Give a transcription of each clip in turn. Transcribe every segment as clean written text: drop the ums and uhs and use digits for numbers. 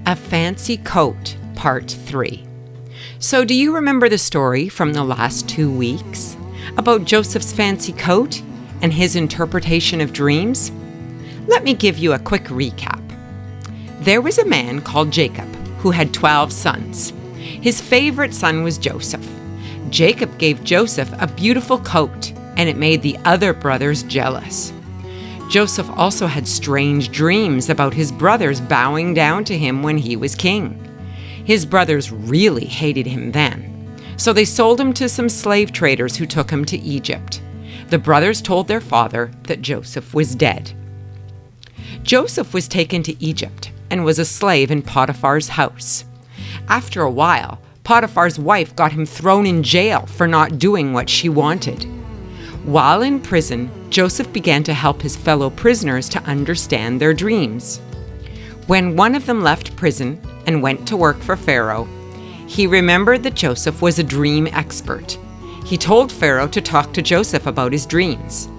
A Fancy Coat, Part 3. So do you remember the story from the last 2 weeks about Joseph's fancy coat and his interpretation of dreams? Let me give you a quick recap. There was a man called Jacob who had 12 sons. His favorite son was Joseph. Jacob gave Joseph a beautiful coat, and it made the other brothers jealous. Joseph also had strange dreams about his brothers bowing down to him when he was king. His brothers really hated him then, so they sold him to some slave traders who took him to Egypt. The brothers told their father that Joseph was dead. Joseph was taken to Egypt and was a slave in Potiphar's house. After a while, Potiphar's wife got him thrown in jail for not doing what she wanted. While in prison, Joseph began to help his fellow prisoners to understand their dreams. When one of them left prison and went to work for Pharaoh, he remembered that Joseph was a dream expert. He told Pharaoh to talk to Joseph about his dreams.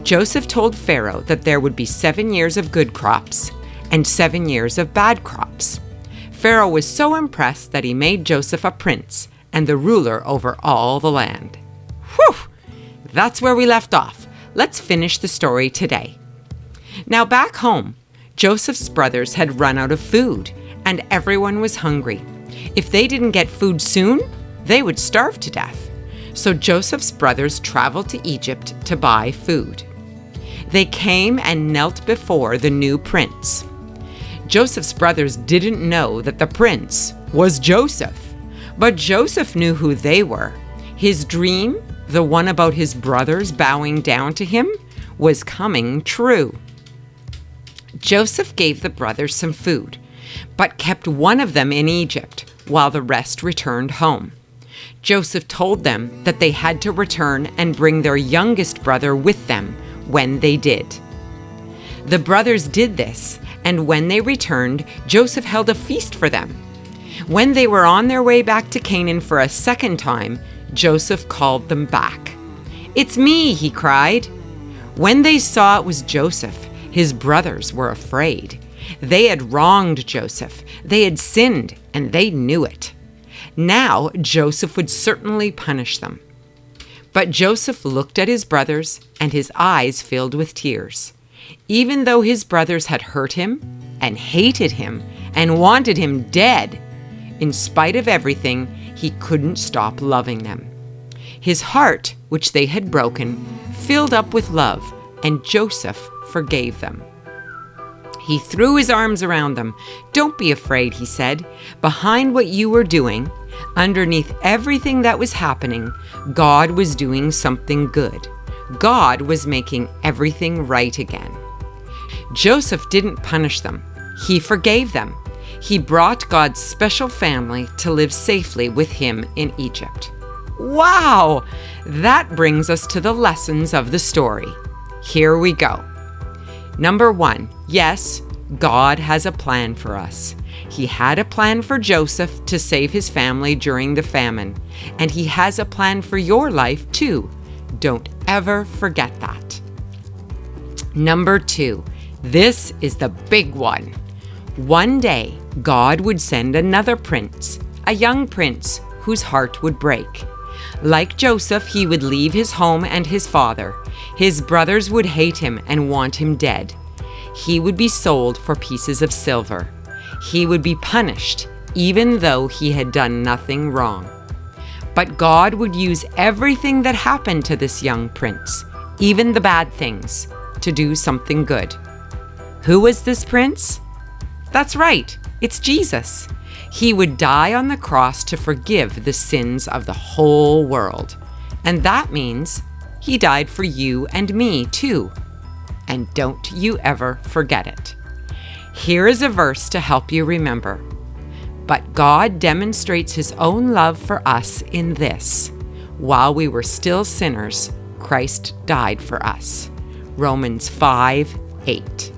Joseph told Pharaoh that there would be 7 years of good crops and 7 years of bad crops. Pharaoh was so impressed that he made Joseph a prince and the ruler over all the land. Whew! That's where we left off. Let's finish the story today. Now back home, Joseph's brothers had run out of food, and everyone was hungry. If they didn't get food soon, they would starve to death. So Joseph's brothers traveled to Egypt to buy food. They came and knelt before the new prince. Joseph's brothers didn't know that the prince was Joseph, but Joseph knew who they were. His dream, the one about his brothers bowing down to him, was coming true. Joseph gave the brothers some food, but kept one of them in Egypt while the rest returned home. Joseph told them that they had to return and bring their youngest brother with them when they did. The brothers did this, and when they returned, Joseph held a feast for them. When they were on their way back to Canaan for a second time, Joseph called them back. "It's me," he cried. When they saw it was Joseph, his brothers were afraid. They had wronged Joseph. They had sinned, and they knew it. Now Joseph would certainly punish them. But Joseph looked at his brothers, and his eyes filled with tears. Even though his brothers had hurt him and hated him and wanted him dead, in spite of everything, he couldn't stop loving them. His heart, which they had broken, filled up with love, and Joseph forgave them. He threw his arms around them. "Don't be afraid," he said. "Behind what you were doing, underneath everything that was happening, God was doing something good. God was making everything right again." Joseph didn't punish them. He forgave them. He brought God's special family to live safely with him in Egypt. Wow! That brings us to the lessons of the story. Here we go. Number 1, yes, God has a plan for us. He had a plan for Joseph to save his family during the famine, and he has a plan for your life too. Don't ever forget that. Number 2, this is the big one. One day, God would send another prince, a young prince whose heart would break. Like Joseph, he would leave his home and his father. His brothers would hate him and want him dead. He would be sold for pieces of silver. He would be punished, even though he had done nothing wrong. But God would use everything that happened to this young prince, even the bad things, to do something good. Who was this prince? That's right, it's Jesus. He would die on the cross to forgive the sins of the whole world. And that means he died for you and me too. And don't you ever forget it. Here is a verse to help you remember. But God demonstrates his own love for us in this: while we were still sinners, Christ died for us. Romans 5:8.